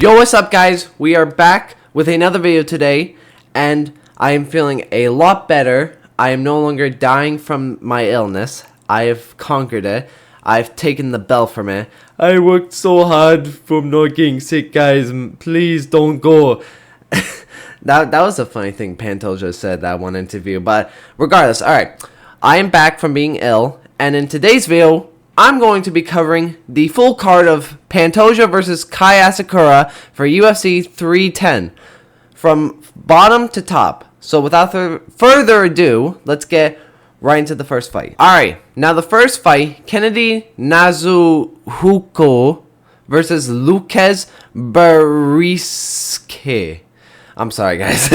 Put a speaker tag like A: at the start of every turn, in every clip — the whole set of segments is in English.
A: Yo, what's up guys? We are back with another video today, and I am feeling a lot better. I am no longer dying from my illness. I have conquered it. I've taken the bell from it. I worked so hard from not getting sick, guys. Please don't go. That was a funny thing Pantoja said that one interview, but regardless, alright. I am back from being ill, and in today's video, I'm going to be covering the full card of Pantoja versus Kai Asakura for UFC 310 from bottom to top. So without further ado, let's get right into the first fight. Alright, now the first fight, Kennedy Nazuhuko versus Lucas Bariske. I'm sorry, guys.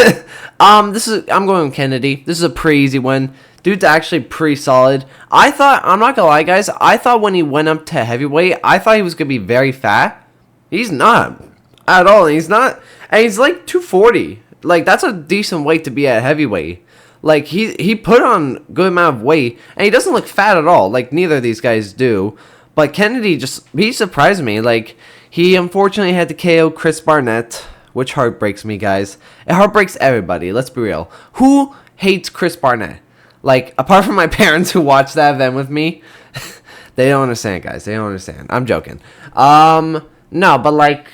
A: I'm going with Kennedy. This is a pretty easy one. Dude's actually pretty solid. I'm not gonna lie, guys, I thought when he went up to heavyweight, I thought he was gonna be very fat. He's not at all. He's not, and he's like 240. Like, that's a decent weight to be at heavyweight. Like, he put on a good amount of weight, and he doesn't look fat at all. Like, neither of these guys do. But Kennedy he surprised me. Like, he unfortunately had to KO Chris Barnett, which heartbreaks me, guys. It heartbreaks everybody, let's be real. Who hates Chris Barnett? Like, apart from my parents who watched that event with me, they don't understand, guys. They don't understand. I'm joking. No, but, like,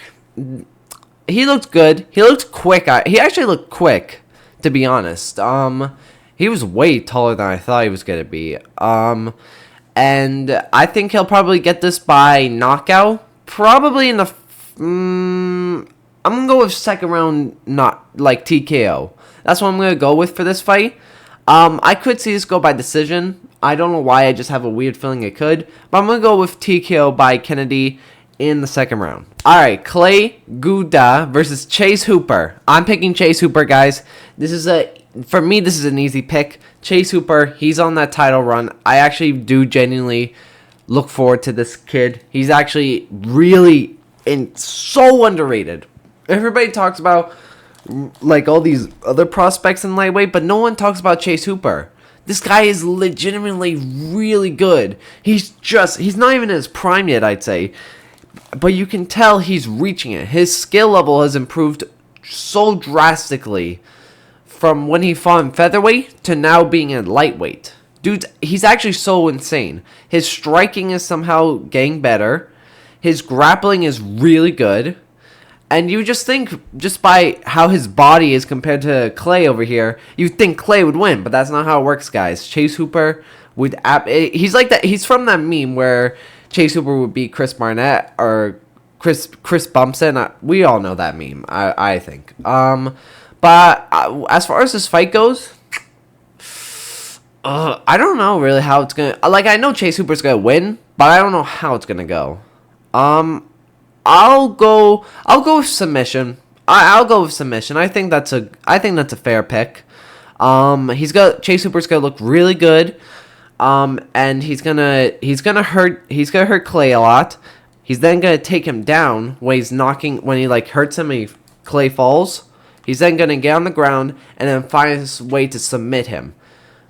A: he looked good. He looked quick. He actually looked quick, to be honest. He was way taller than I thought he was going to be. And I think he'll probably get this by knockout. Probably in the... I'm going to go with second round, not, like, TKO. That's what I'm going to go with for this fight. I could see this go by decision. I don't know why, I just have a weird feeling it could. But I'm going to go with TKO by Kennedy in the second round. Alright, Clay Guida versus Chase Hooper. I'm picking Chase Hooper, guys. For me, this is an easy pick. Chase Hooper, he's on that title run. I actually do genuinely look forward to this kid. He's actually really so underrated. Everybody talks about like all these other prospects in lightweight, but no one talks about Chase Hooper. This guy is legitimately really good. He's not even in his prime yet, I'd say, but you can tell he's reaching it. His skill level has improved so drastically from when he fought in featherweight to now being in lightweight. Dude, he's actually so insane. His striking is somehow getting better. His grappling is really good. And you just think, just by how his body is compared to Clay over here, you think Clay would win, but that's not how it works, guys. Chase Hooper would... He's like that. He's from that meme where Chase Hooper would beat Chris Barnett or Chris Bumpson. We all know that meme, I think. But as far as this fight goes, I don't know really how it's gonna... Like, I know Chase Hooper's gonna win, but I don't know how it's gonna go. I'll go with submission. I'll go with submission. I think that's a fair pick. Chase Hooper's gonna look really good. And he's gonna hurt Clay a lot. He's then gonna take him down when he like hurts him and Clay falls. He's then gonna get on the ground and then find his way to submit him.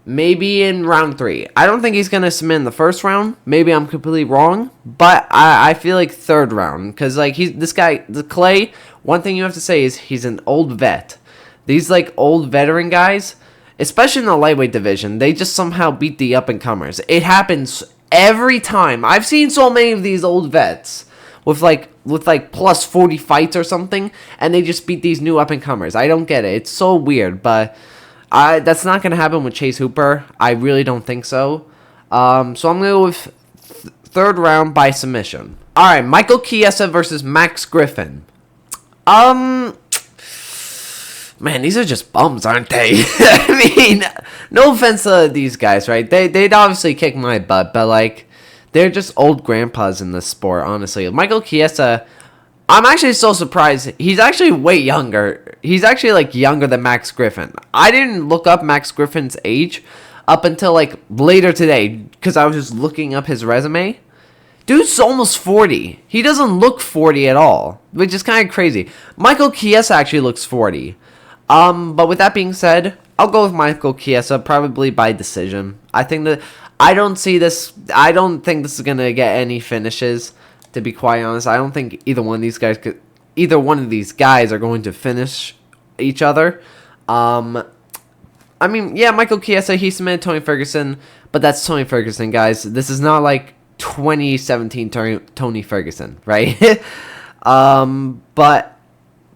A: Maybe in round 3. I don't think he's going to submit in the first round. Maybe I'm completely wrong. But I feel like third round. Because, like, the Clay, one thing you have to say is he's an old vet. These, like, old veteran guys, especially in the lightweight division, they just somehow beat the up-and-comers. It happens every time. I've seen so many of these old vets with plus 40 fights or something, and they just beat these new up-and-comers. I don't get it. It's so weird, but... that's not going to happen with Chase Hooper. I really don't think so. So I'm going to go with third round by submission. Alright, Michael Chiesa versus Max Griffin. Man, these are just bums, aren't they? I mean, no offense to these guys, right? They'd obviously kick my butt, but, like, they're just old grandpas in this sport, honestly. Michael Chiesa... I'm actually so surprised. He's actually way younger. He's actually, like, younger than Max Griffin. I didn't look up Max Griffin's age up until, like, later today because I was just looking up his resume. Dude's almost 40. He doesn't look 40 at all, which is kind of crazy. Michael Chiesa actually looks 40. But with that being said, I'll go with Michael Chiesa probably by decision. I don't think this is going to get any finishes. To be quite honest, I don't think either one of these guys could either one of these guys are going to finish each other. I mean, yeah, Michael Chiesa, he submitted Tony Ferguson, but that's Tony Ferguson, guys. This is not like 2017 Tony Ferguson, right? But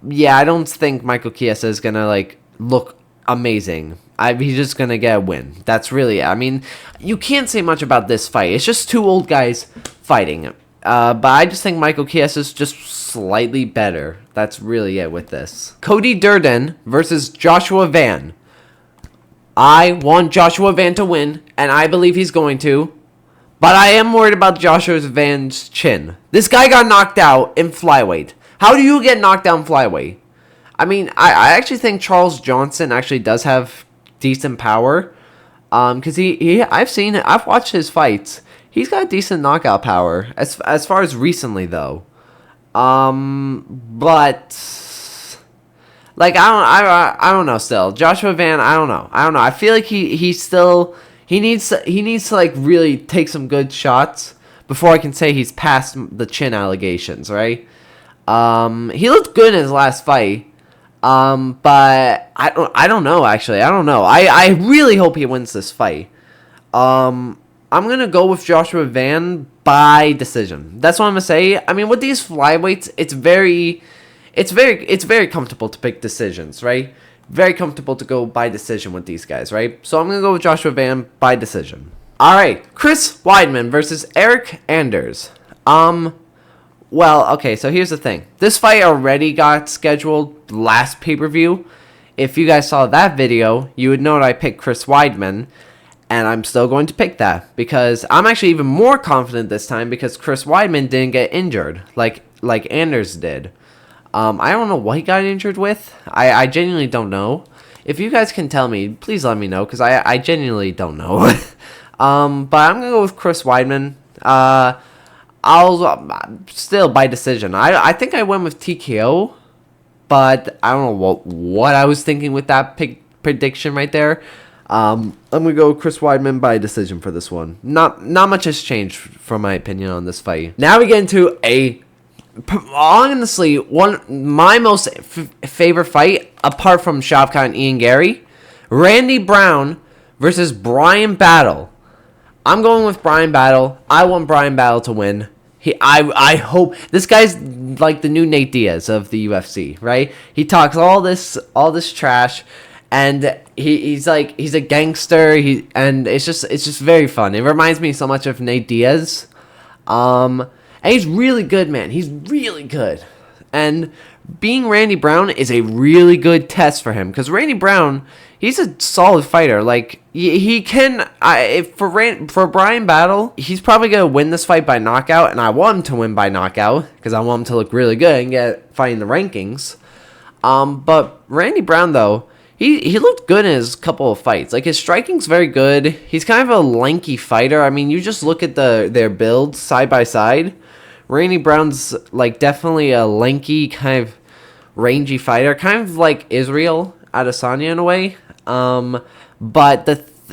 A: yeah, I don't think Michael Chiesa is gonna like look amazing. He's just gonna get a win. That's really it. I mean, you can't say much about this fight. It's just two old guys fighting. But I just think Michael Chiesa is just slightly better. That's really it with this. Cody Durden versus Joshua Van. I want Joshua Van to win, and I believe he's going to. But I am worried about Joshua Van's chin. This guy got knocked out in flyweight. How do you get knocked out in flyweight? I mean, I actually think Charles Johnson actually does have decent power. Because I've watched his fights. He's got decent knockout power. As far as recently, though. But like I don't know. Still, Joshua Van, I don't know. I feel like he needs to like really take some good shots before I can say he's past the chin allegations, right? He looked good in his last fight. But I don't know actually. I don't know. I really hope he wins this fight. I'm gonna go with Joshua Van by decision. That's what I'm gonna say. I mean, with these flyweights, it's very comfortable to pick decisions, right? Very comfortable to go by decision with these guys, right? So I'm going to go with Joshua Van by decision. All right, Chris Weidman versus Eric Anders. Well, okay, so here's the thing. This fight already got scheduled last pay-per-view. If you guys saw that video, you would know that I picked Chris Weidman, and I'm still going to pick that because I'm actually even more confident this time because Chris Weidman didn't get injured like Anders did. I don't know what he got injured with. I genuinely don't know. If you guys can tell me, please let me know, because I genuinely don't know. But I'm going to go with Chris Weidman. I'll still by decision. I think I went with TKO, but I don't know what I was thinking with that prediction right there. I'm going to go with Chris Weidman by decision for this one. Not much has changed from my opinion on this fight. Now we get into honestly, my most favorite fight, apart from Shavkat and Ian Gary, Randy Brown versus Brian Battle. I'm going with Brian Battle. I want Brian Battle to win. I hope this guy's like the new Nate Diaz of the UFC, right? He talks all this trash, and he's a gangster. And it's just very fun. It reminds me so much of Nate Diaz. And he's really good, man. He's really good. And being Randy Brown is a really good test for him. Because Randy Brown, he's a solid fighter. Like, he can... For Brian Battle, he's probably going to win this fight by knockout. And I want him to win by knockout. Because I want him to look really good and get fighting the rankings. But Randy Brown, though, he looked good in his couple of fights. Like, his striking's very good. He's kind of a lanky fighter. I mean, you just look at their builds side by side. Randy Brown's like definitely a lanky, kind of rangy fighter, kind of like Israel Adesanya in a way. But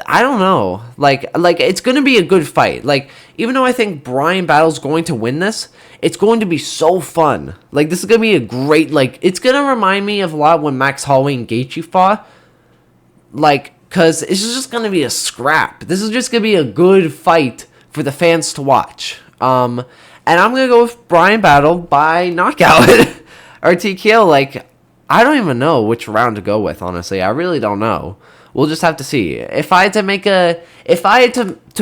A: I don't know, like it's gonna be a good fight. Like, even though I think Brian Battle's going to win this, it's going to be so fun. Like, this is gonna be a great, like, it's gonna remind me of a lot when Max Holloway and Gaethje fought. Like, cause it's just gonna be a scrap. This is just gonna be a good fight for the fans to watch. And I'm going to go with Brian Battle by knockout or TKO. Like, I don't even know which round to go with, honestly. I really don't know. We'll just have to see. If I had to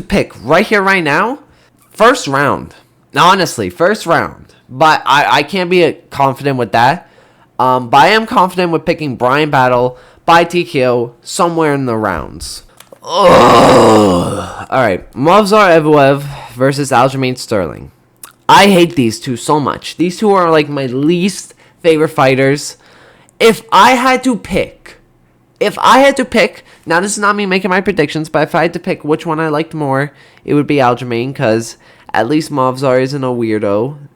A: pick right here, right now, first round. Honestly, first round. But I can't be confident with that. But I am confident with picking Brian Battle by TKO somewhere in the rounds. Ugh. All right, Movsar Evloev versus Aljamain Sterling. I hate these two so much. These two are like my least favorite fighters. If I had to pick, now this is not me making my predictions, but if I had to pick which one I liked more, it would be Aljamain, because at least Movsar isn't a weirdo.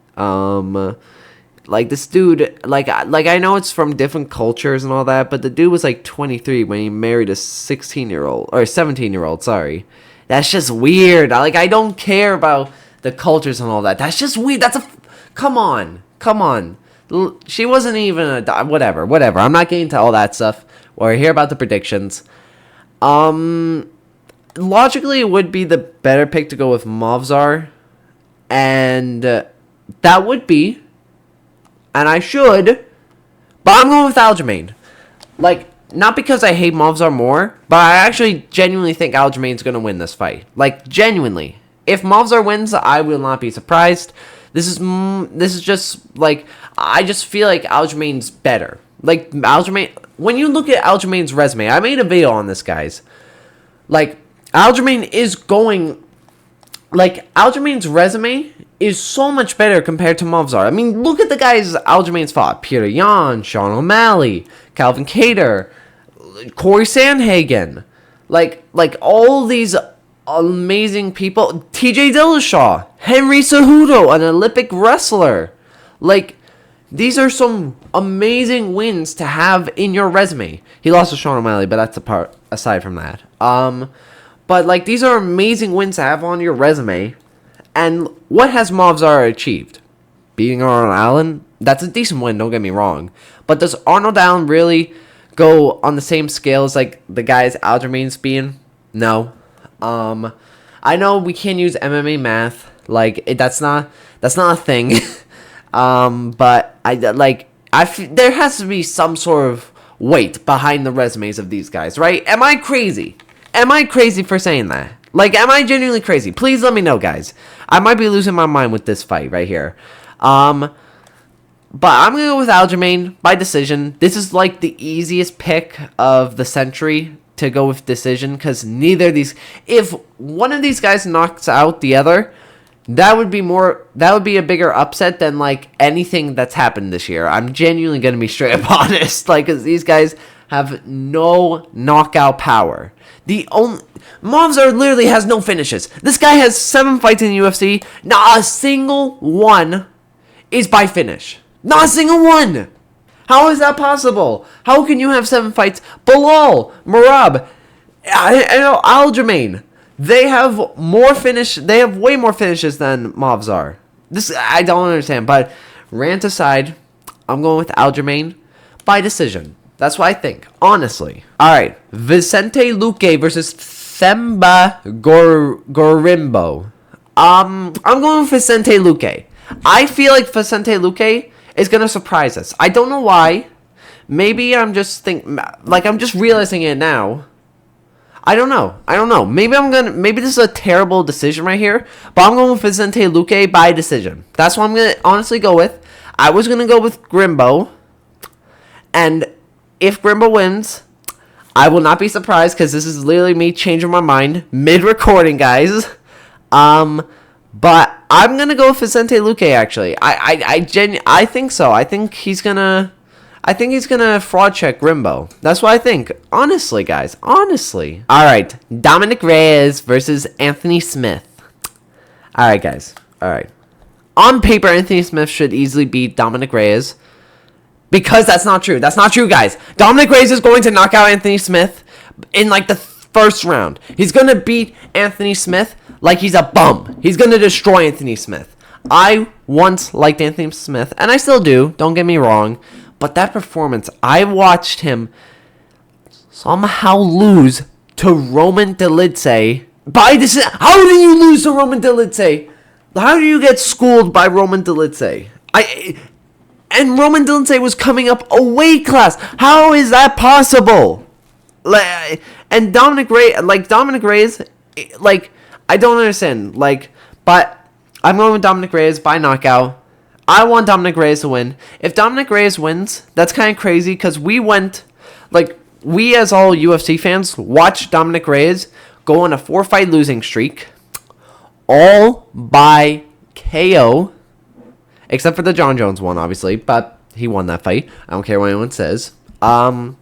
A: Like, this dude, like I know it's from different cultures and all that, but the dude was like 23 when he married a 16-year-old, or 17-year-old, sorry. That's just weird. I don't care about the cultures and all that. That's just weird. Come on. She wasn't even a whatever. I'm not getting to all that stuff. We're here about the predictions. Logically, it would be the better pick to go with Movzar, and that would be, and I should, but I'm going with Aljamain. Like, not because I hate Movzar more, but I actually genuinely think Aljamain's going to win this fight. Like, genuinely. If Movzar wins, I will not be surprised. This is just, like, I just feel like Aljamain's better. Like, Aljamain, when you look at Aljamain's resume, I made a video on this, guys. Like, Aljamain is going, like, Aljamain's resume is so much better compared to Movzar. I mean, look at the guys Aljamain's fought. Peter Yan, Sean O'Malley, Calvin Kattar, Corey Sandhagen. Like all these amazing people. TJ Dillashaw, Henry Cejudo, an Olympic wrestler. Like, these are some amazing wins to have in your resume. He lost to Sean O'Malley, but that's a part aside from that. But, like, these are amazing wins to have on your resume. And what has Movzar achieved? Beating Arnold Allen? That's a decent win, don't get me wrong. But does Arnold Allen really go on the same scale as, like, the guys Aljamain's being? No. I know we can't use MMA math. Like, that's not a thing. But there has to be some sort of weight behind the resumes of these guys, right? Am I crazy? Am I crazy for saying that? Like, am I genuinely crazy? Please let me know, guys. I might be losing my mind with this fight right here. But I'm going to go with Aljamain by decision. This is, like, the easiest pick of the century to go with decision, because neither of these... If one of these guys knocks out the other, that would be a bigger upset than, like, anything that's happened this year. I'm genuinely going to be straight up honest. Like, because these guys have no knockout power. Movzar literally has no finishes. This guy has 7 fights in the UFC. Not a single one is by finish. Not a single one. How is that possible? How can you have 7 fights? Bilal, Merab, Aljamain. They have way more finishes than Movzar. This I don't understand. But rant aside, I'm going with Aljamain by decision. That's what I think, honestly. Alright, Vicente Luque versus Themba Gorimbo. I'm going with Vicente Luque. I feel like Vicente Luque is going to surprise us. I don't know why. Maybe I'm just realizing it now. I don't know. Maybe this is a terrible decision right here, but I'm going with Vicente Luque by decision. That's what I'm going to honestly go with. I was going to go with Grimbo, and if Grimbo wins, I will not be surprised, because this is literally me changing my mind mid-recording, guys. But I'm gonna go with Vicente Luque. Actually, I think so. I think he's gonna fraud check Grimbo. That's what I think. Honestly, guys. Honestly. All right, Dominic Reyes versus Anthony Smith. All right, guys. All right. On paper, Anthony Smith should easily beat Dominic Reyes. Because that's not true. That's not true, guys. Dominic Reyes is going to knock out Anthony Smith in, like, the first round. He's going to beat Anthony Smith like he's a bum. He's going to destroy Anthony Smith. I once liked Anthony Smith, and I still do. Don't get me wrong. But that performance, I watched him somehow lose to Roman Dolidze by this. How do you lose to Roman Dolidze? How do you get schooled by Roman Dolidze? And Roman Dolidze was coming up a weight class. How is that possible? And Dominic Reyes, I don't understand. But I'm going with Dominic Reyes by knockout. I want Dominic Reyes to win. If Dominic Reyes wins, that's kind of crazy, because we as all UFC fans watched Dominic Reyes go on a 4-fight losing streak, all by KO. Except for the John Jones one, obviously. But he won that fight. I don't care what anyone says. And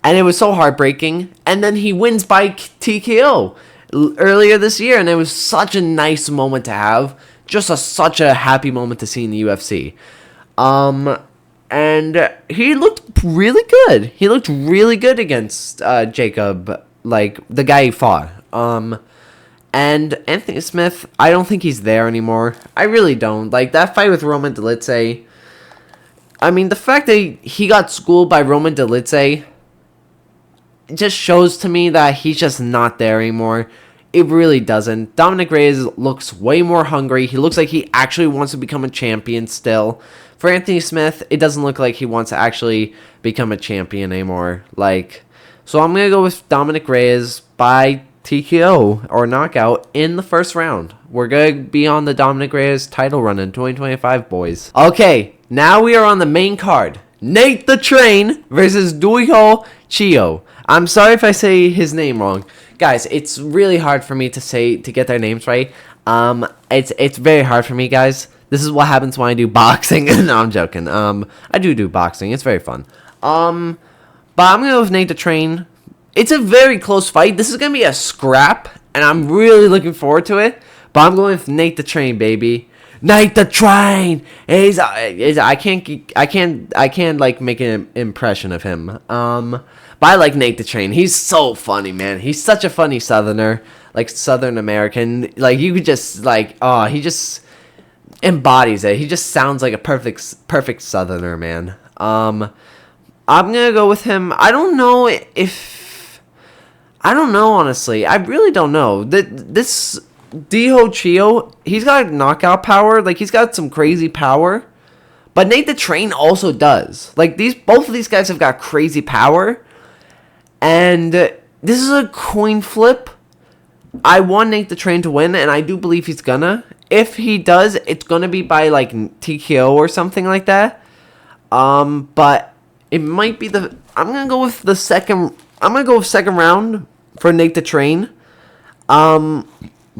A: it was so heartbreaking. And then he wins by TKO earlier this year. And it was such a nice moment to have. Just such a happy moment to see in the UFC. And he looked really good. He looked really good against Jacob. Like, the guy he fought. And Anthony Smith, I don't think he's there anymore. I really don't. Like, that fight with Roman Dolidze, I mean, the fact that he got schooled by Roman Dolidze just shows to me that he's just not there anymore. It really doesn't. Dominic Reyes looks way more hungry. He looks like he actually wants to become a champion still. For Anthony Smith, it doesn't look like he wants to actually become a champion anymore. So I'm going to go with Dominic Reyes by TKO or knockout in the first round. We're going to be on the Dominic Reyes title run in 2025, boys. Okay, now we are on the main card. Nate the Train versus Duiho Chio. I'm sorry if I say his name wrong. Guys, it's really hard for me to get their names right. It's very hard for me, guys. This is what happens when I do boxing. No, I'm joking. I do boxing. It's very fun. But I'm going to go with Nate the Train. It's a very close fight. This is going to be a scrap, and I'm really looking forward to it. But I'm going with Nate the Train, baby. Nate the Train. I can't like make an impression of him. But I like Nate the Train. He's so funny, man. He's such a funny Southerner, like Southern American. Like you could just he just embodies it. He just sounds like a perfect Southerner, man. I'm gonna go with him. I don't know, honestly. I really don't know. This Duiho Chio, he's got knockout power. Like he's got some crazy power. But Nate the Train also does. Like both of these guys have got crazy power. And this is a coin flip. I want Nate the Train to win, and I do believe he's gonna. If he does, it's gonna be by like TKO or something like that. But it might be I'm gonna go with second round for Nate the Train. But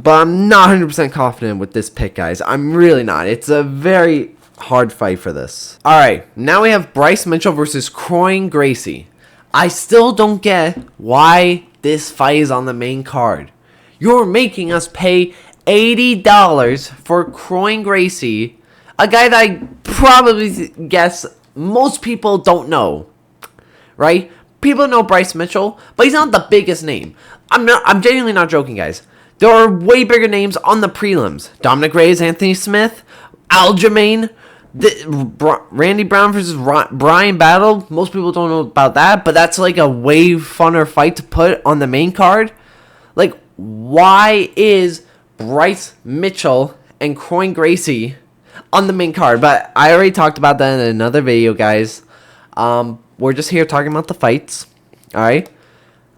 A: I'm not 100% confident with this pick, guys. I'm really not. It's a very hard fight for this. All right, now we have Bryce Mitchell versus Croyn Gracie. I still don't get why this fight is on the main card. You're making us pay $80 for Croyn Gracie, a guy that I probably guess most people don't know, right? People know Bryce Mitchell, but he's not the biggest name. I'm genuinely not joking, guys. There are way bigger names on the prelims. Dominic Reyes, Anthony Smith, Aljamain, Randy Brown versus Brian Battle. Most people don't know about that, but that's like a way funner fight to put on the main card. Like, why is Bryce Mitchell and Croyn Gracie on the main card? But I already talked about that in another video, guys. We're just here talking about the fights. Alright?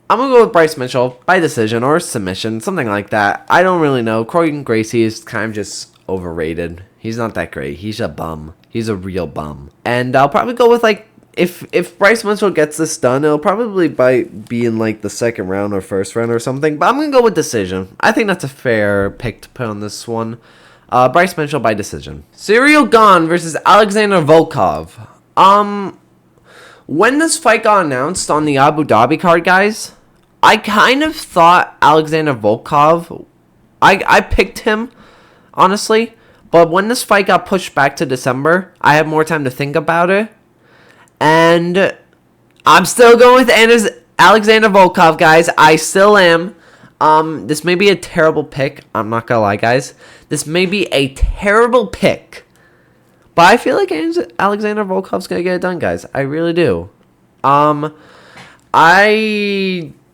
A: I'm going to go with Bryce Mitchell by decision or submission, something like that. I don't really know. Croyn Gracie is kind of just overrated. He's not that great. He's a bum. He's a real bum. And I'll probably go with, like, if Bryce Mitchell gets this done, it'll probably be in, like, the second round or first round or something. But I'm going to go with decision. I think that's a fair pick to put on this one. Bryce Mitchell by decision. Cyril Gane versus Alexander Volkov. When this fight got announced on the Abu Dhabi card, guys, I kind of thought Alexander Volkov, I picked him, honestly. But when this fight got pushed back to December, I had more time to think about it. And I'm still going with Alexander Volkov, guys. I still am. This may be a terrible pick. I'm not going to lie, guys. This may be a terrible pick. But I feel like Alexander Volkov's going to get it done, guys. I really do.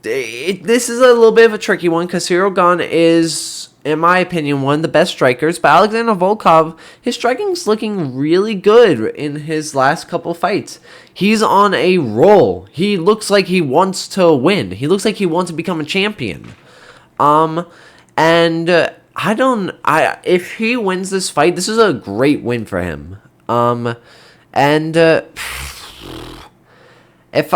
A: This is a little bit of a tricky one because Cyril Gane is, in my opinion, one of the best strikers. But Alexander Volkov, his striking's looking really good in his last couple fights. He's on a roll. He looks like he wants to win. He looks like he wants to become a champion. If he wins this fight, this is a great win for him. If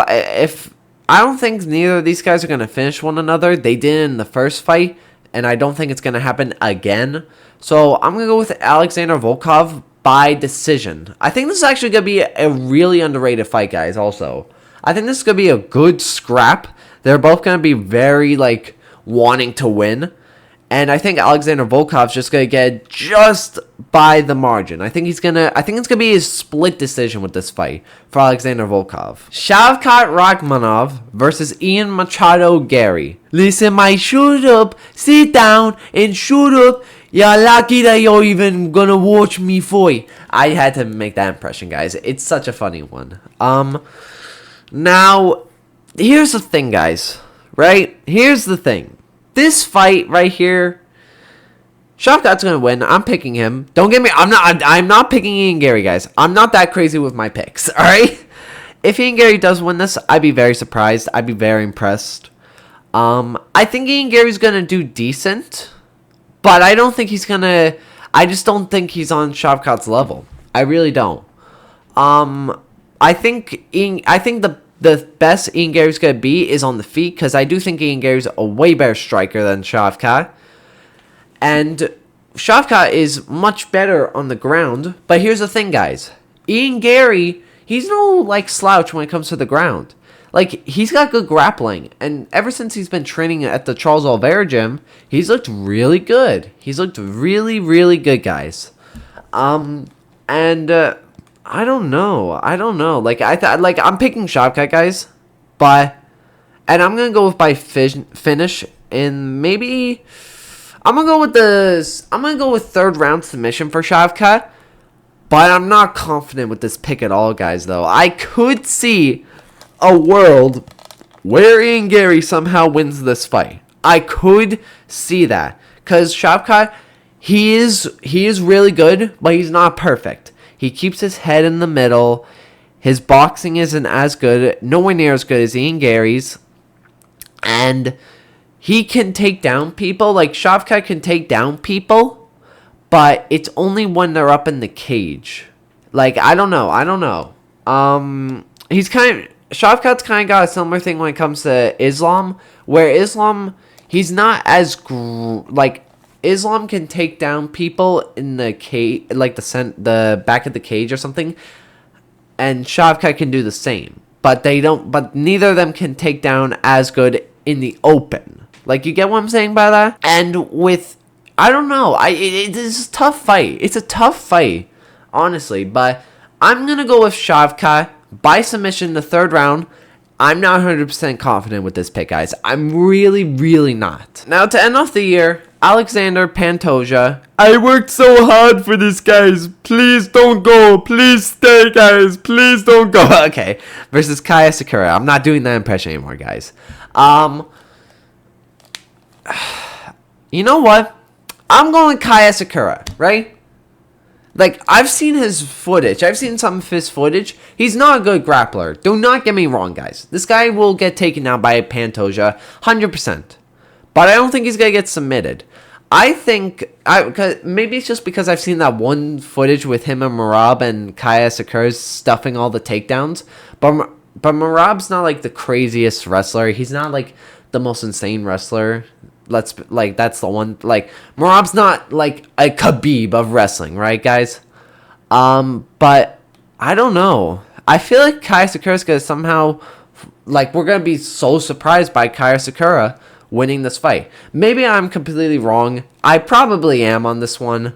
A: I don't think neither of these guys are going to finish one another. They did in the first fight, and I don't think it's going to happen again. So I'm going to go with Alexander Volkov by decision. I think this is actually going to be a really underrated fight, guys, also. I think this is going to be a good scrap. They're both going to be very, like, wanting to win. And I think Alexander Volkov's just going to get just by the margin. I think it's going to be a split decision with this fight for Alexander Volkov. Shavkat Rakhmonov versus Ian Machado Gary. Listen, my shoot up, sit down and shoot up. You're lucky that you're even gonna watch me fight. I had to make that impression, guys. It's such a funny one. Now, here's the thing, guys. Right? Here's the thing. This fight right here, Shavkat's gonna win. I'm picking him. Don't get me. I'm not picking Ian Gary, guys. I'm not that crazy with my picks. All right. If Ian Gary does win this, I'd be very surprised. I'd be very impressed. I think Ian Gary's gonna do decent. But I don't think he's gonna. I just don't think he's on Shavkat's level. I really don't. I think the best Ian Gary's gonna be is on the feet, because I do think Ian Gary's a way better striker than Shavkat, and Shavkat is much better on the ground. But here's the thing, guys. Ian Gary, he's no like slouch when it comes to the ground. Like, he's got good grappling, and ever since he's been training at the Charles Oliveira gym, he's looked really good. He's looked really, really good, guys. I don't know. Like, I'm picking Shavkat, guys, and I'm gonna go with by finish, and maybe I'm gonna go with third round submission for Shavkat, but I'm not confident with this pick at all, guys. Though I could see a world where Ian Gary somehow wins this fight. I could see that, because Shavkat, he is really good, but he's not perfect. He keeps his head in the middle. His boxing isn't as good, nowhere near as good as Ian Gary's, and he can take down people. Like, Shavkat can take down people, but it's only when they're up in the cage. Like, I don't know. Shavkat's kind of got a similar thing when it comes to Islam, where Islam, he's not as Islam can take down people in the cage, like the back of the cage or something, and Shavkat can do the same, but they don't. But neither of them can take down as good in the open. Like, you get what I'm saying by that? And with, I don't know, it's a tough fight. It's a tough fight, honestly, but I'm gonna go with Shavkat by submission in the third round. I'm not 100% confident with this pick, guys. I'm really, really not. Now, to end off the year, Alexandre Pantoja. I worked so hard for this, guys. Please don't go. Please stay, guys. Please don't go. Okay. Versus Kai Asakura. I'm not doing that impression anymore, guys. You know what? I'm going Kai Asakura, right? Like, I've seen his footage. I've seen some of his footage. He's not a good grappler. Do not get me wrong, guys. This guy will get taken down by Pantoja 100%. But I don't think he's going to get submitted. I think, maybe it's just because I've seen that one footage with him and Merab and Kai Asakura's stuffing all the takedowns. But Merab's not, like, the craziest wrestler. He's not, like, the most insane wrestler. That's the one. Like, Merab's not like a Khabib of wrestling, right, guys? But I don't know. I feel like Kai Asakura's gonna somehow, like, we're gonna be so surprised by Kai Asakura winning this fight. Maybe I'm completely wrong. I probably am on this one.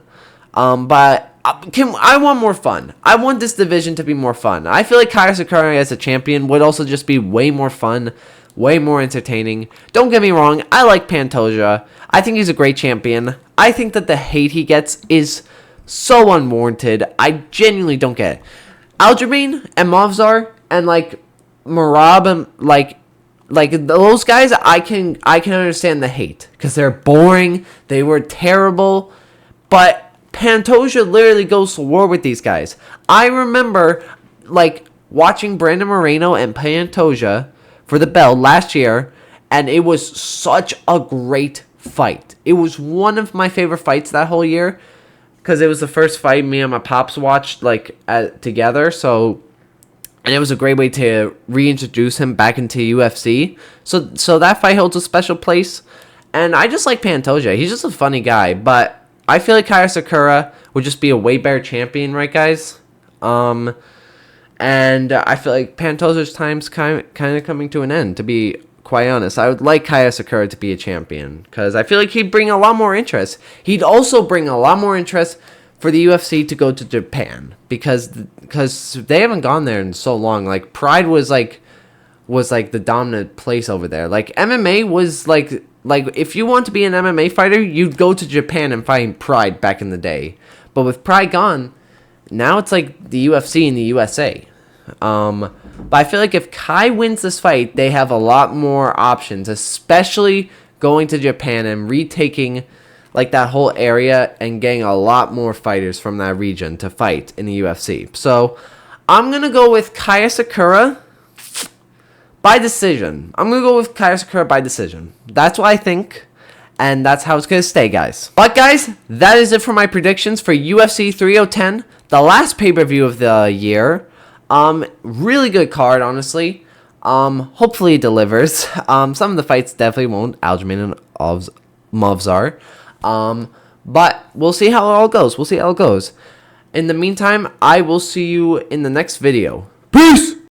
A: But I want more fun. I want this division to be more fun. I feel like Kai Asakura as a champion would also just be way more fun. Way more entertaining. Don't get me wrong, I like Pantoja. I think he's a great champion. I think that the hate he gets is so unwarranted. I genuinely don't get it. Aljamain and Movsar and like Merab and like those guys, I can understand the hate because they're boring. They were terrible, but Pantoja literally goes to war with these guys. I remember like watching Brandon Moreno and Pantoja for the belt last year, and it was such a great fight. It was one of my favorite fights that whole year, because it was the first fight me and my pops watched together. So, and it was a great way to reintroduce him back into UFC. So that fight holds a special place, and I just like Pantoja. He's just a funny guy, but I feel like Kai Asakura would just be a way better champion, right, guys? And I feel like Pantoja's time's kind of coming to an end, to be quite honest. I would like Kai Asakura to be a champion, because I feel like he'd bring a lot more interest. He'd also bring a lot more interest for the UFC to go to Japan, because they haven't gone there in so long. Like, Pride was like the dominant place over there. Like, MMA was like Like, if you want to be an MMA fighter, you'd go to Japan and fight Pride back in the day. But with Pride gone, now it's like the UFC in the USA. But I feel like if Kai wins this fight, they have a lot more options, especially going to Japan and retaking like that whole area and getting a lot more fighters from that region to fight in the UFC. So I'm going to go with Kai Asakura by decision. I'm going to go with Kai Asakura by decision. That's what I think. And that's how it's going to stay, guys. But, guys, that is it for my predictions for UFC 3010, the last pay-per-view of the year. Really good card, honestly. Hopefully it delivers. Some of the fights definitely won't. Aljamain and Movzar. But we'll see how it all goes. In the meantime, I will see you in the next video. Peace!